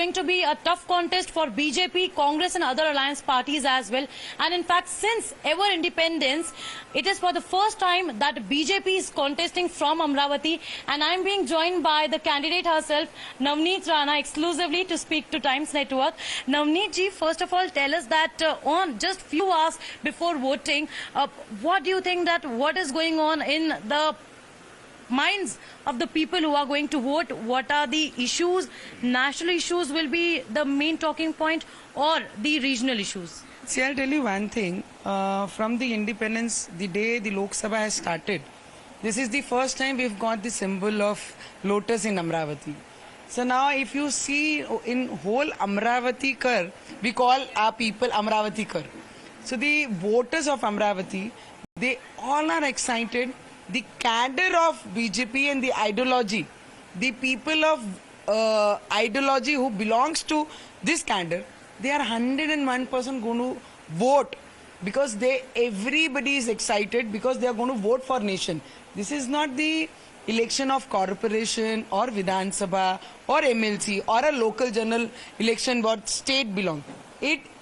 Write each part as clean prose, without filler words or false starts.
going to be a tough contest for BJP, Congress and other alliance parties as well. And in fact, since ever independence, it is for the first time that BJP is contesting from Amravati. And I'm being joined by the candidate herself, Navneet Rana, exclusively to speak to Times Network. Navneet ji, first of all, tell us that on just few hours before voting, what do you think that what is going on in the minds of the people who are going to vote? What are the issues? National issues will be the main talking point, or the regional issues? See, I'll tell you one thing. From the independence, the day the Lok Sabha has started, this is the first time we've got the symbol of lotus in Amravati. So now if you see in whole Amravati Kar, we call our people Amravati Kar. So the voters of Amravati, they all are excited. The cadre of BJP and the ideology, the people of ideology who belongs to this cadre, they are 101% going to vote because everybody is excited because they are going to vote for nation. This is not the election of corporation or Vidhan Sabha or MLC or a local general election what state belong.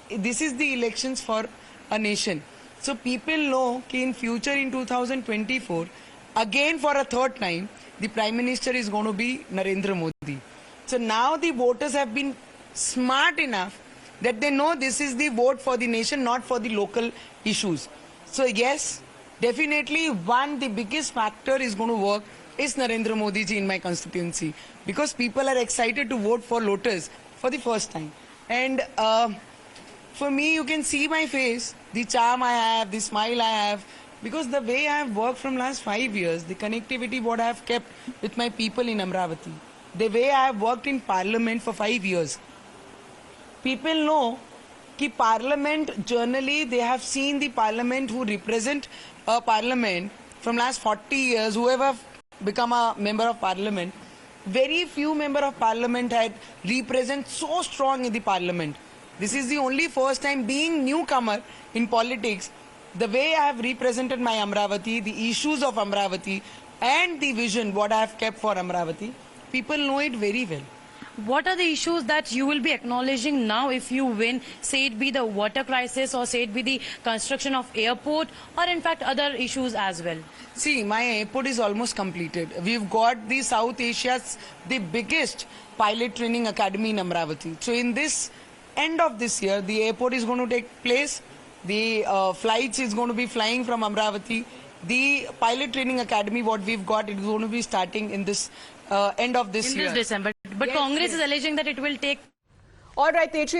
This is the elections for a nation. So people know that in future in 2024, again for a third time, the Prime Minister is going to be Narendra Modi. So now the voters have been smart enough that they know this is the vote for the nation, not for the local issues. So yes, definitely the biggest factor is going to work is Narendra Modi ji in my constituency, because people are excited to vote for Lotus for the first time. And for me, you can see my face, the charm I have, the smile I have, because the way I have worked from last 5 years, the connectivity what I have kept with my people in Amravati, the way I have worked in Parliament for 5 years. People know that Parliament, generally they have seen the Parliament who represent a Parliament from last 40 years, whoever become a member of Parliament, very few member of Parliament had represent so strong in the Parliament. This is the only first time being newcomer in politics. The way I have represented my Amravati, the issues of Amravati and the vision what I have kept for Amravati, people know it very well. What are the issues that you will be acknowledging now if you win, say it be the water crisis or say it be the construction of airport or in fact other issues as well? See, my airport is almost completed. We've got the South Asia's the biggest pilot training academy in Amravati. So in this end of this year, the airport is going to take place. The flights is going to be flying from Amravati. The pilot training academy what we've got, it is going to be starting in this end of this year. In this December. But yes, Congress is alleging that it will take. All right, Tetri.